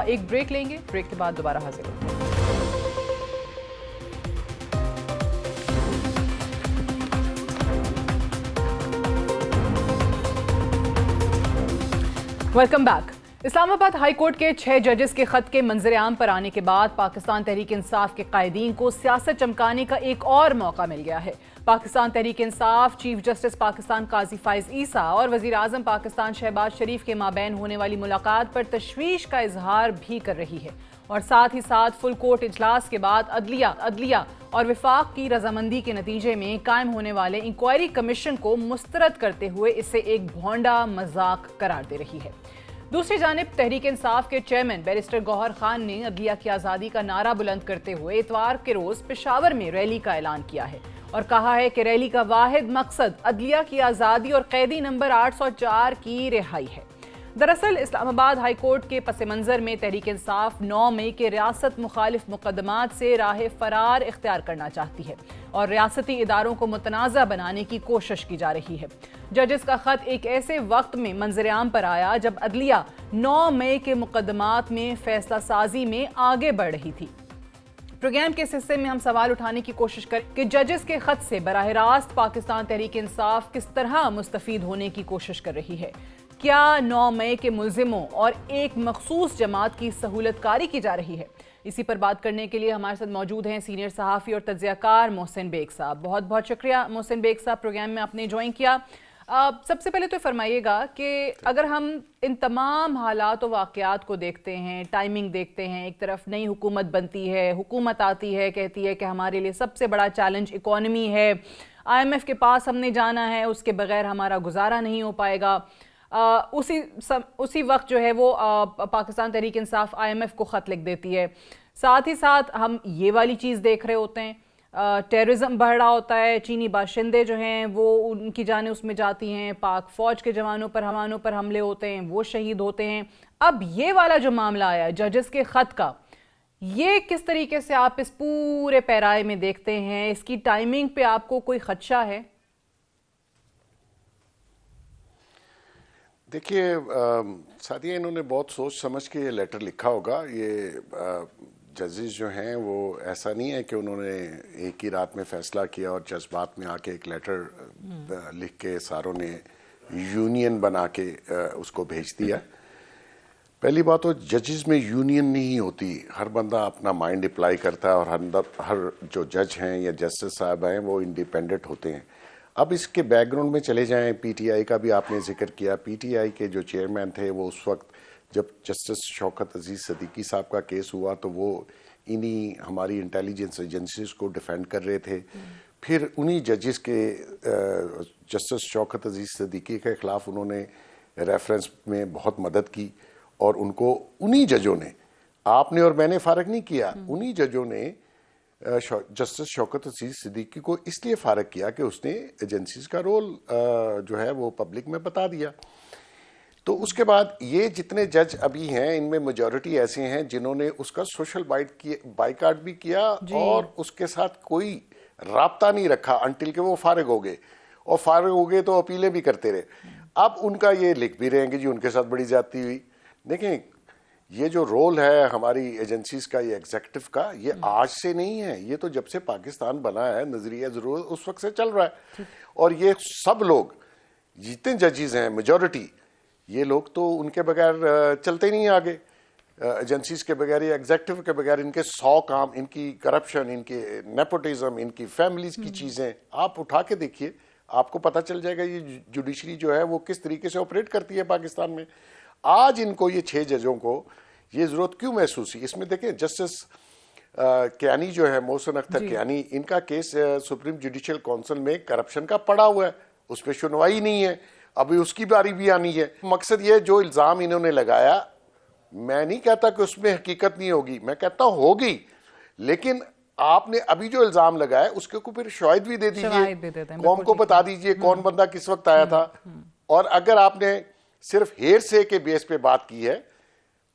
ایک بریک لیں گے، بریک کے بعد دوبارہ حاضر ہوں گے. Welcome back. اسلام آباد ہائی کورٹ کے 6 ججز کے خط کے منظر عام پر آنے کے بعد پاکستان تحریک انصاف کے قائدین کو سیاست چمکانے کا ایک اور موقع مل گیا ہے. پاکستان تحریک انصاف، چیف جسٹس پاکستان قاضی فائز عیسیٰ اور وزیر اعظم پاکستان شہباز شریف کے مابین ہونے والی ملاقات پر تشویش کا اظہار بھی کر رہی ہے، اور ساتھ ہی ساتھ فل کورٹ اجلاس کے بعد عدلیہ اور وفاق کی رضامندی کے نتیجے میں قائم ہونے والے انکوائری کمیشن کو مسترد کرتے ہوئے اسے ایک بھونڈا مذاق قرار دے رہی ہے. دوسری جانب تحریک انصاف کے چیئرمین بیرسٹر گوہر خان نے عدلیہ کی آزادی کا نعرہ بلند کرتے ہوئے اتوار کے روز پشاور میں ریلی کا اعلان کیا ہے اور کہا ہے کہ ریلی کا واحد مقصد عدلیہ کی آزادی اور قیدی نمبر 804 کی رہائی ہے. دراصل اسلام آباد ہائی کورٹ کے پس منظر میں تحریک انصاف 9 مئی کے ریاست مخالف مقدمات سے راہ فرار اختیار کرنا چاہتی ہے اور ریاستی اداروں کو متنازع بنانے کی کوشش کی جا رہی ہے. ججز کا خط ایک ایسے وقت میں منظر عام پر آیا جب عدلیہ 9 مئی کے مقدمات میں فیصلہ سازی میں آگے بڑھ رہی تھی. پروگرام کے اس حصے میں ہم سوال اٹھانے کی کوشش کریں کہ ججز کے خط سے براہ راست پاکستان تحریک انصاف کس طرح مستفید ہونے کی کوشش کر رہی ہے. کیا 9 مئی کے ملزموں اور ایک مخصوص جماعت کی سہولت کاری کی جا رہی ہے؟ اسی پر بات کرنے کے لیے ہمارے ساتھ موجود ہیں سینئر صحافی اور تجزیہ کار محسن بیگ صاحب. بہت بہت شکریہ محسن بیگ صاحب، پروگرام میں آپ نے جوائن کیا. سب سے پہلے تو فرمائیے گا کہ اگر ہم ان تمام حالات و واقعات کو دیکھتے ہیں، ٹائمنگ دیکھتے ہیں، ایک طرف نئی حکومت بنتی ہے، حکومت آتی ہے، کہتی ہے کہ ہمارے لیے سب سے بڑا چیلنج اکانومی ہے، IMF کے پاس ہم نے جانا ہے، اس کے بغیر ہمارا گزارا نہیں ہو پائے گا. اسی وقت جو ہے وہ پاکستان تحریک انصاف IMF کو خط لکھ دیتی ہے. ساتھ ہی ساتھ ہم یہ والی چیز دیکھ رہے ہوتے ہیں، ٹیررزم بڑھ رہا ہوتا ہے، چینی باشندے جو ہیں وہ ان کی جانیں اس میں جاتی ہیں، پاک فوج کے جوانوں پر حملے ہوتے ہیں، وہ شہید ہوتے ہیں. اب یہ والا جو معاملہ آیا ججز کے خط کا، یہ کس طریقے سے آپ اس پورے پیرائے میں دیکھتے ہیں؟ اس کی ٹائمنگ پہ آپ کو کوئی خدشہ ہے؟ دیکھیے سعدیہ، انہوں نے بہت سوچ سمجھ کے یہ لیٹر لکھا ہوگا. یہ ججز جو ہیں وہ ایسا نہیں ہے کہ انہوں نے ایک ہی رات میں فیصلہ کیا اور جذبات میں آ کے ایک لیٹر لکھ کے ساروں نے یونین بنا کے اس کو بھیج دیا. پہلی بات تو ججز میں یونین نہیں ہوتی، ہر بندہ اپنا مائنڈ اپلائی کرتا ہے اور ہر جو جج ہیں یا جسٹس صاحب ہیں وہ انڈیپینڈنٹ ہوتے ہیں. اب اس کے بیک گراؤنڈ میں چلے جائیں، پی ٹی آئی کا بھی آپ نے ذکر کیا. پی ٹی آئی کے جو چیئرمین تھے وہ اس وقت جب جسٹس شوکت عزیز صدیقی صاحب کا کیس ہوا تو وہ انہی ہماری انٹیلیجنس ایجنسیز کو ڈیفینڈ کر رہے تھے. پھر انہی ججز کے جسٹس شوکت عزیز صدیقی کے خلاف انہوں نے ریفرنس میں بہت مدد کی، اور ان کو انہی ججوں نے، آپ نے اور میں نے فارغ نہیں کیا، انہی ججوں نے جسٹس شوکت عزیز صدیقی کو اس لیے فارغ کیا کہ اس نے ایجنسیز کا رول جو ہے وہ پبلک میں بتا دیا. تو اس کے بعد یہ جتنے جج ابھی ہیں ان میں میجورٹی ایسے ہیں جنہوں نے اس کا سوشل بائیکاٹ بھی کیا اور اس کے ساتھ کوئی رابطہ نہیں رکھا انٹل کہ وہ فارغ ہو گئے، اور فارغ ہو گئے تو اپیلیں بھی کرتے رہے. اب ان کا یہ لکھ بھی رہے ہیں کہ جی ان کے ساتھ بڑی زیادتی ہوئی. دیکھیں یہ جو رول ہے ہماری ایجنسیز کا، یہ ایگزیکٹو کا، یہ آج سے نہیں ہے، یہ تو جب سے پاکستان بنا ہے نظریہ ضرورت اس وقت سے چل رہا ہے. اور یہ سب لوگ جتنے ججز ہیں میجورٹی، یہ لوگ تو ان کے بغیر چلتے نہیں آگے، ایجنسیز کے بغیر یا ایگزیکٹو کے بغیر. ان کے 100 کام، ان کی کرپشن، ان کے نیپوٹزم، ان کی فیملیز کی چیزیں آپ اٹھا کے دیکھیے، آپ کو پتہ چل جائے گا یہ جوڈیشری جو ہے وہ کس طریقے سے آپریٹ کرتی ہے پاکستان میں. آج ان کو یہ 6 ججوں کو یہ ضرورت کیوں محسوس ہوئی؟ اس میں دیکھیں جسٹس کیانی جو ہے، محسن اختر کیانی، ان کا کیس سپریم جوڈیشل کونسل میں کرپشن کا پڑا ہوا ہے، اس پہ سنوائی نہیں ہے، ابھی اس کی باری بھی آنی ہے. مقصد یہ جو الزام انہوں نے لگایا، میں نہیں کہتا کہ اس میں حقیقت نہیں ہوگی، میں کہتا ہوں ہوگی، لیکن آپ نے ابھی جو الزام لگایا اس کے کو پھر شواہد بھی دے دیجئے، قوم کو بتا دیجئے کون بندہ کس وقت آیا تھا. اور اگر آپ نے صرف ہیر سے کے بیس پہ بات کی ہے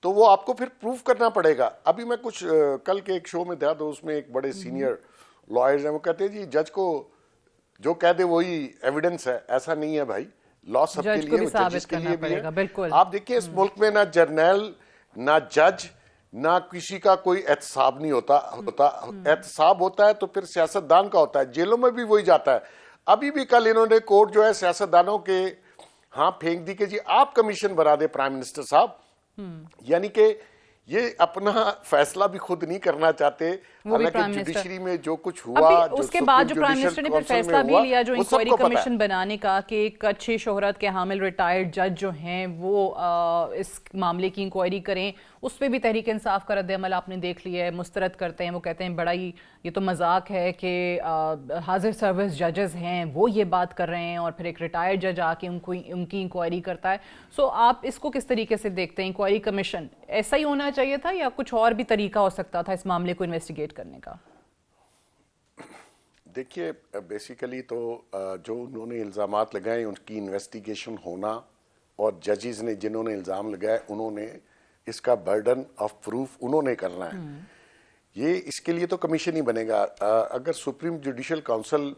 تو وہ آپ کو پھر پروف کرنا پڑے گا. ابھی میں کچھ کل کے ایک شو میں تھا تو اس میں ایک بڑے سینئر لائرز ہیں، وہ کہتے ہیں جی جج کو جو کہہ دے وہی ایویڈنس ہے. ایسا نہیں ہے بھائی، لا سب کے لیے، ججز کے لیے بھی ہے. آپ دیکھیں اس ملک میں نہ جرنیل، نہ جج، نہ کسی کا کوئی احتساب نہیں ہوتا. احتساب ہوتا ہے تو پھر سیاستدان کا ہوتا ہے، جیلوں میں بھی وہی جاتا ہے. ابھی بھی کل انہوں نے کورٹ جو ہے سیاستدانوں کے ہاں پھینک دی کہ جی آپ کمیشن بنا دے پرائم منسٹر صاحب. یعنی کہ یہ اپنا فیصلہ بھی خود نہیں کرنا چاہتے، حالانکہ جوڈیشری میں جو کچھ ہوا، اس کے بعد جو پرائم منسٹر نے پھر فیصلہ بھی لیا جو انکوائری کمیشن بنانے کا کہ ایک اچھی شہرت کے حامل ریٹائرڈ جج جو ہیں وہ اس معاملے کی انکوائری کریں، اس پہ بھی تحریک انصاف کا رد عمل آپ نے دیکھ لیا ہے، مسترد کرتے ہیں. وہ کہتے ہیں بڑا ہی یہ تو مذاق ہے کہ حاضر سروس ججز ہیں وہ یہ بات کر رہے ہیں اور پھر ایک ریٹائرڈ جج آ کے ان کی انکوائری کرتا ہے. سو آپ اس کو کس طریقے سے دیکھتے ہیں؟ انکوائری کمیشن ایسا ہی ہونا چاہیے تھا یا کچھ اور بھی طریقہ ہو سکتا تھا اس معاملے کو انویسٹیگیٹ کرنے کا؟ دیکھیے بیسیکلی تو جو انہوں نے الزامات لگائے ان کی انویسٹیگیشن ہونا، اور ججز نے جنہوں نے الزام لگائے انہوں نے اس کا برڈن آف پروف انہوں نے کرنا ہے. یہ اس کے لیے تو کمیشن ہی بنے گا. اگر سپریم جوڈیشل کونسل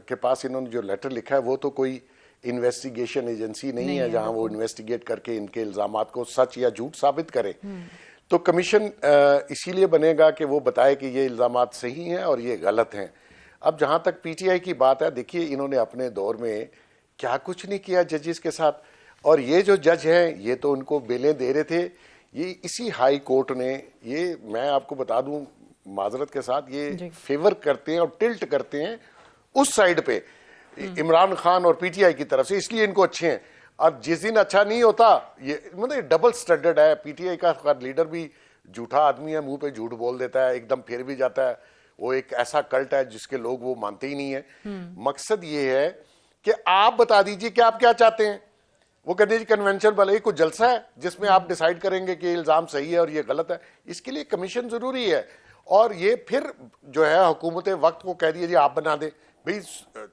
کے پاس انہوں نے جو لیٹر لکھا ہے وہ تو کوئی انویسٹیگیشن ایجنسی نہیں ہے جہاں وہ انویسٹیگیٹ کر کے ان کے الزامات کو سچ یا جھوٹ ثابت کرے. تو کمیشن اسی لیے بنے گا کہ وہ بتائے کہ یہ الزامات صحیح ہیں اور یہ غلط ہیں. اب جہاں تک پی ٹی آئی کی بات ہے، دیکھیے انہوں نے اپنے دور میں کیا کچھ نہیں کیا ججز کے ساتھ. اور یہ جو جج ہیں یہ تو ان کو بیلیں دے رہے تھے. یہ اسی ہائی کورٹ نے، یہ میں آپ کو بتا دوں معذرت کے ساتھ، یہ فیور کرتے ہیں اور ٹلٹ کرتے ہیں اس سائیڈ پہ عمران خان اور پی ٹی آئی کی طرف سے، اس لیے ان کو اچھے ہیں. اور جس دن اچھا نہیں ہوتا، یہ مطلب ڈبل سٹینڈرڈ ہے. پی ٹی آئی کا لیڈر بھی جھوٹا آدمی ہے، منہ پہ جھوٹ بول دیتا ہے، ایک دم پھر بھی جاتا ہے. وہ ایک ایسا کلٹ ہے جس کے لوگ وہ مانتے ہی نہیں ہیں. مقصد یہ ہے کہ آپ بتا دیجئے کہ آپ کیا چاہتے ہیں. وہ کہتے ہیں جی کنونشن بھلے کوئی جلسہ ہے جس میں آپ ڈیسائیڈ کریں گے کہ یہ الزام صحیح ہے اور یہ غلط ہے. اس کے لیے کمیشن ضروری ہے. اور یہ پھر جو ہے حکومت وقت کو کہہ دیا جی آپ بنا دیں. بھئی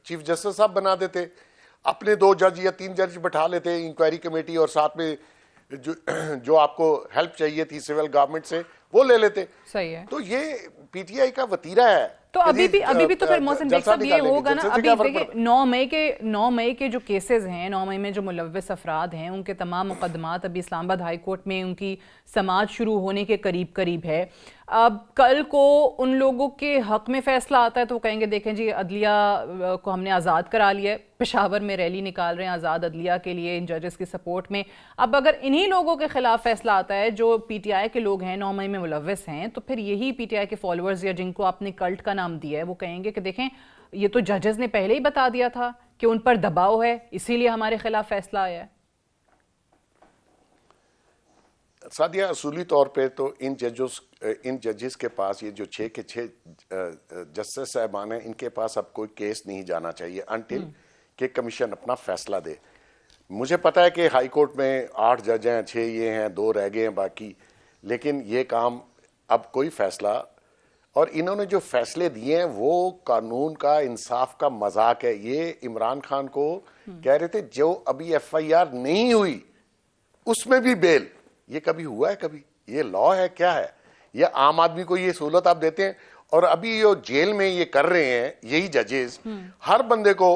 چیف جسٹس صاحب بنا دیتے، اپنے 2 جج یا 3 جج بٹھا لیتے انکوائری کمیٹی، اور ساتھ میں جو آپ کو ہیلپ چاہیے تھی سول گورنمنٹ سے وہ لے لیتے. صحیح ہے. تو یہ پی ٹی آئی کا وتیرہ ہے तो अभी भी तो फिर मोहसिन बेग साहब ये होगा ना, अभी देखिए 9 मई के जो केसेस हैं, 9 मई में जो मुलव्वस अफराद हैं, उनके तमाम मुकदमात अभी इस्लामाबाद हाई कोर्ट में उनकी समाअत शुरू होने के करीब है। अब कल को उन लोगों के हक में फैसला आता है तो वो कहेंगे देखें जी अदलिया को हमने आज़ाद करा लिया है, पेशावर में रैली निकाल रहे हैं आज़ाद अदलिया के लिए इन जजेस की सपोर्ट में। अब अगर इन्हीं लोगों के खिलाफ फैसला आता है जो पीटीआई के लोग हैं, 9 मई में मुलव्वस हैं, तो फिर यही पीटीआई के फॉलोअर्स या जिनको आपने कल्ट का नाम दिया है वो कहेंगे कि देखें ये तो जजेस ने पहले ही बता दिया था कि उन पर दबाव है, इसीलिए हमारे खिलाफ फैसला आया है। सादिया, असूली तौर पे तो इन जजेस के पास ये जो 6 के 6 जस्टिस साहबान हैं, इनके पास अब कोई केस नहीं जाना चाहिए अनटिल कि कमीशन अपना फैसला दे। मुझे पता है कि हाई कोर्ट में 8 जज हैं, 6 ये हैं, 2 रह गए हैं बाकी, लेकिन ये काम अब कोई फैसला, और इन्होंने जो फैसले दिए हैं वो कानून का, इंसाफ का मजाक है। ये इमरान खान को कह रहे थे जो अभी FIR नहीं हुई उसमें भी बेल, ये कभी हुआ है? कभी ये लॉ है क्या है? ये आम आदमी को ये सहूलत आप देते हैं? और अभी जो जेल में ये कर रहे हैं यही जजेस, हर बंदे को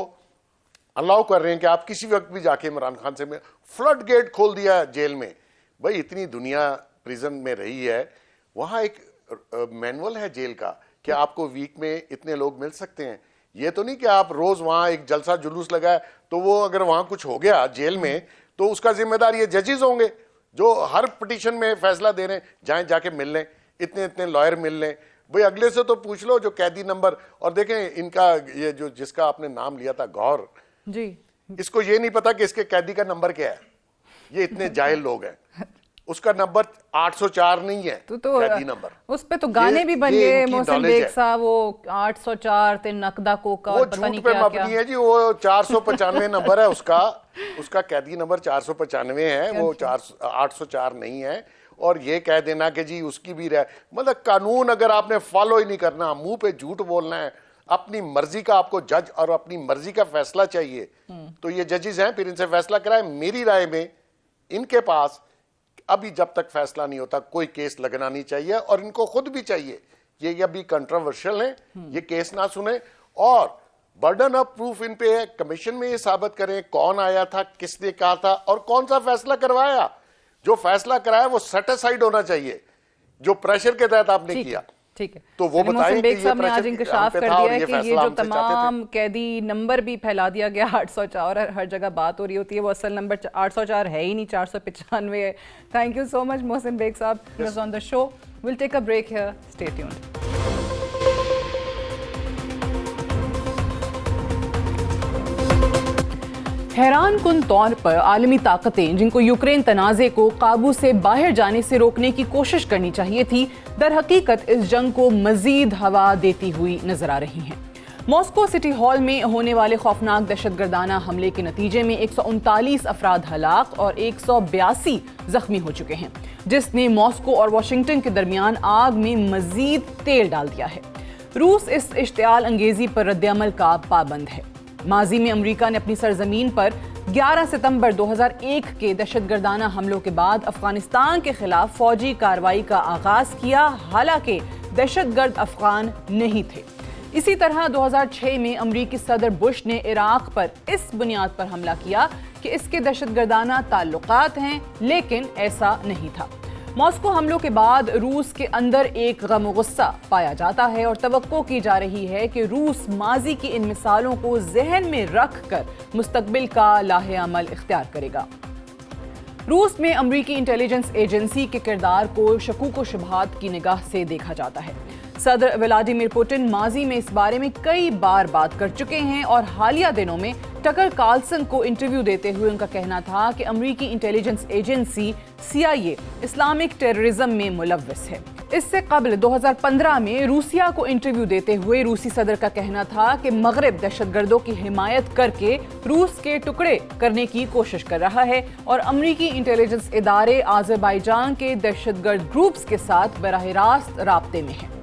अलाउ कर रहे हैं कि आप किसी वक्त भी जाके इमरान खान से में फ्लड गेट खोल दिया जेल में। भाई इतनी दुनिया प्रिजन में रही है, वहां एक मैनुअल है जेल का कि आपको वीक में इतने लोग मिल सकते हैं। ये तो नहीं कि आप रोज वहां एक जलसा जुलूस लगाए तो वो अगर वहां कुछ हो गया जेल में तो उसका जिम्मेदार ये जजेस होंगे जो हर पिटीशन में फैसला दे रहे हैं। जाएं जाके मिल लें, इतने लॉयर मिल लें। भाई अगले से तो पूछ लो जो कैदी नंबर, और देखें इनका ये जो जिसका आपने नाम लिया था गौर जी, इसको ये नहीं पता कि इसके कैदी का नंबर क्या है। ये इतने जाहिल लोग हैं। उसका नंबर 804 नहीं है तो कैदी नंबर। उस पे तो गाने भी बन गए मोहसिन बेग साहब, वो 804 ते नकदा कोका, वो पता नहीं झूठ पे क्या मबनी है जी। वो 495 नंबर है उसका कैदी नंबर 495 है, वो 804 नहीं है। और ये कह देना कि जी उसकी भी मतलब कानून अगर आपने फॉलो ही नहीं करना, मुंह पे झूठ बोलना है, अपनी मर्जी का आपको जज और अपनी मर्जी का फैसला चाहिए, तो ये जजेस हैं, फिर इनसे फैसला कराए। मेरी राय में इनके पास अभी जब तक फैसला नहीं होता कोई केस लगना नहीं चाहिए, और इनको खुद भी चाहिए ये अभी कंट्रोवर्शियल है, ये केस ना सुने और बर्डन ऑफ प्रूफ इन पे है। कमीशन में ये साबित करें कौन आया था, किसने कहा था और कौन सा फैसला करवाया। जो फैसला कराया वो सेटिस्फाइड होना चाहिए, जो प्रेशर के तहत आपने किया। ठीक है, तो वो मोहसिन बेग साहब ने आज इंकशाफ कर दिया है कि ये जो तमाम कैदी नंबर भी फैला दिया गया 804, हर जगह बात हो रही होती है, वो असल नंबर 804 है ही नहीं, 495 है। Thank you so much Mohsin Baig साहब was on the show. Will take a break here, stay tuned. हैरान कुन तौर पर आलमी ताकतें जिनको यूक्रेन तनाज़े को काबू से बाहर जाने से रोकने की कोशिश करनी चाहिए थी, दर हकीकत इस जंग को मजीद हवा देती हुई नजर आ रही हैं। मॉस्को सिटी हॉल में होने वाले खौफनाक दहशतगर्दाना हमले के नतीजे में 139 अफराद हलाक और 182 जख्मी हो चुके हैं, जिसने मॉस्को और वाशिंगटन के दरमियान आग में मजीद तेल डाल दिया है। रूस इस इश्तियाल अंगेजी पर रद्द-ए-अमल का पाबंद है। माजी में अमेरिका ने अपनी सरजमीन पर 11 सितंबर 2001 के दहशतगर्दाना हमलों के बाद अफगानिस्तान के खिलाफ फौजी कार्रवाई का आगाज किया, हालांकि दहशतगर्द अफगान नहीं थे। इसी तरह 2006 में अमेरिकी सदर बुश ने इराक पर इस बुनियाद पर हमला किया कि इसके दहशतगर्दाना ताल्लुकात हैं, लेकिन ऐसा नहीं था। मॉस्को हमलों के बाद रूस के अंदर एक गम गुस्सा पाया जाता है और तवक्को की जा रही है कि रूस माजी की इन मिसालों को जहन में रख कर मुस्तकबिल का लाहे अमल इख्तियार करेगा। रूस में अमरीकी इंटेलिजेंस एजेंसी के किरदार को शकूक व शुबहात की निगाह से देखा जाता है। सदर व्लादिमीर पुतिन माजी में इस बारे में कई बार बात कर चुके हैं और हालिया दिनों में टकर कार्लसन को इंटरव्यू देते हुए उनका कहना था कि अमरीकी intelligence agency CIA Islamic terrorism में मुलव्वस है। इससे कबल 2015 में रूसिया को इंटरव्यू देते हुए रूसी सदर का कहना था कि मगरिब दहशतगर्दों की हिमायत करके रूस के टुकड़े करने की कोशिश कर रहा है और अमरीकी इंटेलिजेंस इदारे आज़रबाईजान के दहशतगर्द ग्रुप्स के साथ बराह रास्त राब्ते में हैं।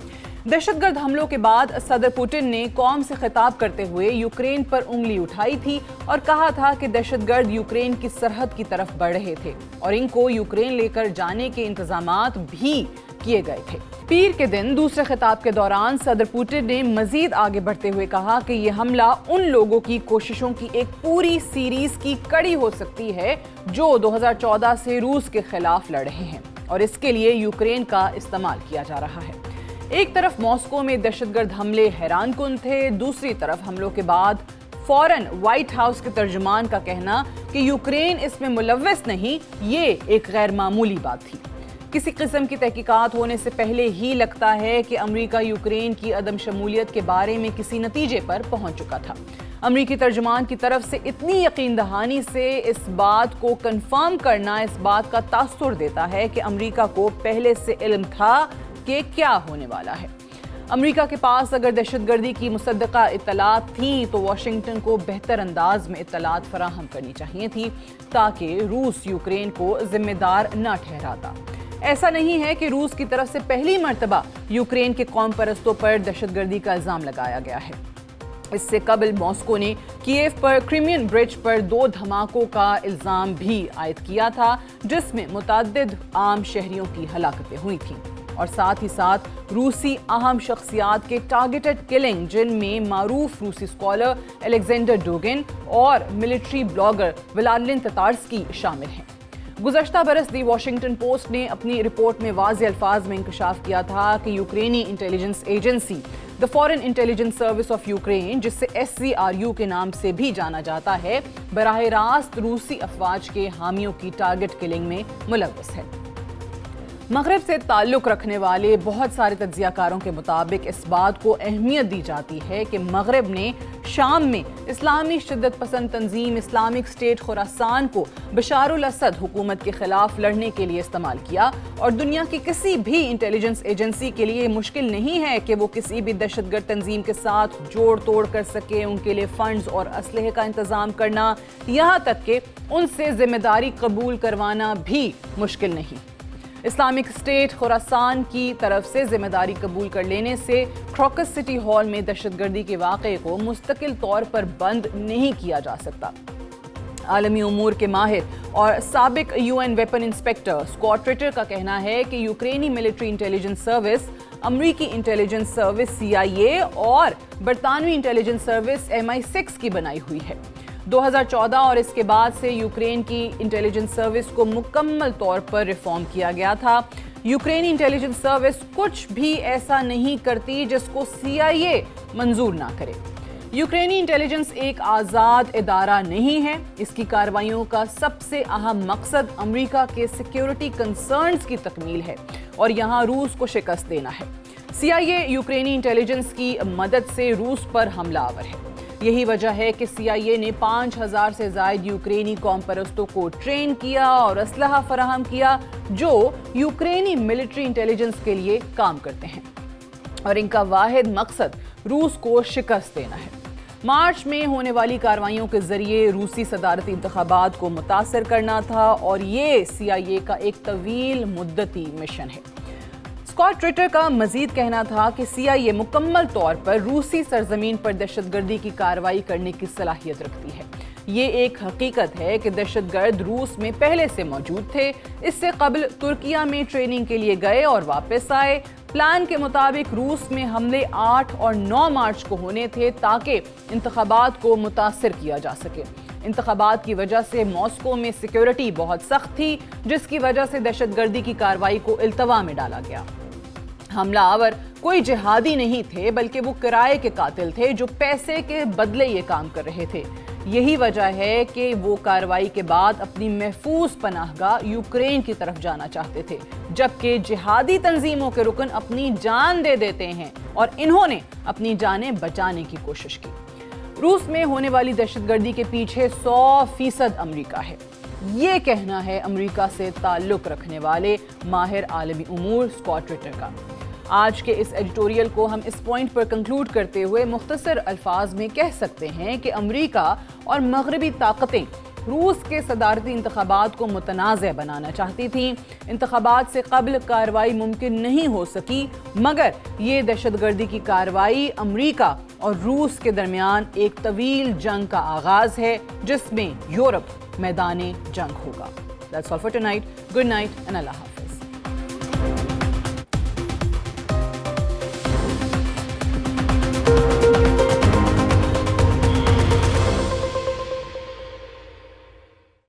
दहशतगर्द हमलों के बाद सदर पुतिन ने कौम से खिताब करते हुए यूक्रेन पर उंगली उठाई थी और कहा था कि दहशतगर्द यूक्रेन की सरहद की तरफ बढ़ रहे थे और इनको यूक्रेन लेकर जाने के इंतजामात भी کیے گئے تھے۔ پیر کے دن دوسرے خطاب کے دوران صدر پوٹن نے مزید آگے بڑھتے ہوئے کہا کہ یہ حملہ ان لوگوں کی کوششوں کی ایک پوری سیریز کی کڑی ہو سکتی ہے جو 2014 سے روس کے خلاف لڑ رہے ہیں اور اس کے لیے یوکرین کا استعمال کیا جا رہا ہے۔ ایک طرف ماسکو میں دہشت گرد حملے حیران کن تھے، دوسری طرف حملوں کے بعد فوراً وائٹ ہاؤس کے ترجمان کا کہنا کہ یوکرین اس میں ملوث نہیں، یہ ایک غیر معمولی بات تھی۔ کسی قسم کی تحقیقات ہونے سے پہلے ہی لگتا ہے کہ امریکہ یوکرین کی عدم شمولیت کے بارے میں کسی نتیجے پر پہنچ چکا تھا۔ امریکی ترجمان کی طرف سے اتنی یقین دہانی سے اس بات کو کنفرم کرنا اس بات کا تاثر دیتا ہے کہ امریکہ کو پہلے سے علم تھا کہ کیا ہونے والا ہے۔ امریکہ کے پاس اگر دہشت گردی کی مصدقہ اطلاعات تھیں تو واشنگٹن کو بہتر انداز میں اطلاعات فراہم کرنی چاہیے تھی تاکہ روس یوکرین کو ذمہ دار نہ ٹھہراتا۔ ایسا نہیں ہے کہ روس کی طرف سے پہلی مرتبہ یوکرین کے قوم پرستوں پر دہشت گردی کا الزام لگایا گیا ہے۔ اس سے قبل ماسکو نے کیف پر کرائمین برج پر 2 دھماکوں کا الزام بھی عائد کیا تھا جس میں متعدد عام شہریوں کی ہلاکتیں ہوئی تھیں اور ساتھ ہی ساتھ روسی اہم شخصیات کے ٹارگیٹڈ کلنگ جن میں معروف روسی اسکالر الیگزینڈر ڈوگن اور ملٹری بلاگر ولادمیر تتارسکی شامل ہیں۔ گزشتہ برس دی واشنگٹن پوسٹ نے اپنی رپورٹ میں واضح الفاظ میں انکشاف کیا تھا کہ یوکرینی intelligence agency the foreign intelligence service of Ukraine, جس سے SCRU کے نام سے بھی جانا جاتا ہے، براہ راست روسی افواج کے حامیوں کی ٹارگٹ کلنگ میں ملوث ہے۔ مغرب سے تعلق رکھنے والے بہت سارے تجزیہ کاروں کے مطابق اس بات کو اہمیت دی جاتی ہے کہ مغرب نے شام میں اسلامی شدت پسند تنظیم اسلامک اسٹیٹ خراسان کو بشار الاسد حکومت کے خلاف لڑنے کے لیے استعمال کیا، اور دنیا کی کسی بھی انٹیلیجنس ایجنسی کے لیے مشکل نہیں ہے کہ وہ کسی بھی دہشت گرد تنظیم کے ساتھ جوڑ توڑ کر سکے، ان کے لیے فنڈز اور اسلحے کا انتظام کرنا، یہاں تک کہ ان سے ذمہ داری قبول کروانا بھی مشکل نہیں۔ اسلامک اسٹیٹ خراسان کی طرف سے ذمہ داری قبول کر لینے سے کراکس سٹی ہال میں دہشت گردی کے واقعے کو مستقل طور پر بند نہیں کیا جا سکتا۔ عالمی امور کے ماہر اور سابق UN weapon inspector Scott Ritter کا کہنا ہے کہ یوکرینی ملٹری انٹیلیجنس سروس امریکی انٹیلیجنس سروس CIA اور برطانوی انٹیلیجنس سروس MI6 کی بنائی ہوئی ہے۔ 2014 اور اس کے بعد سے یوکرین کی انٹیلیجنس سروس کو مکمل طور پر ریفارم کیا گیا تھا۔ یوکرینی انٹیلیجنس سروس کچھ بھی ایسا نہیں کرتی جس کو CIA منظور نہ کرے۔ یوکرینی انٹیلیجنس ایک آزاد ادارہ نہیں ہے، اس کی کارروائیوں کا سب سے اہم مقصد امریکہ کے سیکیورٹی کنسرنز کی تکمیل ہے اور یہاں روس کو شکست دینا ہے۔ CIA یوکرینی انٹیلیجنس کی مدد سے روس پر حملہ آور ہے۔ یہی وجہ ہے کہ CIA نے 5000 سے زائد یوکرینی قوم پرستوں کو ٹرین کیا اور اسلحہ فراہم کیا جو یوکرینی ملٹری انٹیلیجنس کے لیے کام کرتے ہیں، اور ان کا واحد مقصد روس کو شکست دینا ہے۔ مارچ میں ہونے والی کارروائیوں کے ذریعے روسی صدارتی انتخابات کو متاثر کرنا تھا اور یہ CIA کا ایک طویل مدتی مشن ہے۔ اسکاٹ ریٹر کا مزید کہنا تھا کہ CIA مکمل طور پر روسی سرزمین پر دہشت گردی کی کارروائی کرنے کی صلاحیت رکھتی ہے۔ یہ ایک حقیقت ہے کہ دہشت گرد روس میں پہلے سے موجود تھے، اس سے قبل ترکیہ میں ٹریننگ کے لیے گئے اور واپس آئے۔ پلان کے مطابق روس میں حملے 8 اور 9 مارچ کو ہونے تھے تاکہ انتخابات کو متاثر کیا جا سکے۔ انتخابات کی وجہ سے ماسکو میں سیکیورٹی بہت سخت تھی، جس کی وجہ سے دہشت گردی کی کارروائی کو التوا میں ڈالا گیا۔ حملہ آور کوئی جہادی نہیں تھے بلکہ وہ کرائے کے قاتل تھے جو پیسے کے بدلے یہ کام کر رہے تھے۔ یہی وجہ ہے کہ وہ کارروائی کے بعد اپنی محفوظ پناہ گاہ یوکرین کی طرف جانا چاہتے تھے، جبکہ جہادی تنظیموں کے رکن اپنی جان دے دیتے ہیں اور انہوں نے اپنی جانیں بچانے کی کوشش کی۔ روس میں ہونے والی دہشت گردی کے پیچھے 100% امریکہ ہے، یہ کہنا ہے امریکہ سے تعلق رکھنے والے ماہر عالمی امور اسکاٹ ریٹر کا۔ آج کے اس ایڈیٹوریل کو ہم اس پوائنٹ پر کنکلوڈ کرتے ہوئے مختصر الفاظ میں کہہ سکتے ہیں کہ امریکہ اور مغربی طاقتیں روس کے صدارتی انتخابات کو متنازع بنانا چاہتی تھیں۔ انتخابات سے قبل کارروائی ممکن نہیں ہو سکی، مگر یہ دہشت گردی کی کارروائی امریکہ اور روس کے درمیان ایک طویل جنگ کا آغاز ہے جس میں یورپ میدان جنگ ہوگا۔ That's all for tonight. Good night and Allah Hafiz.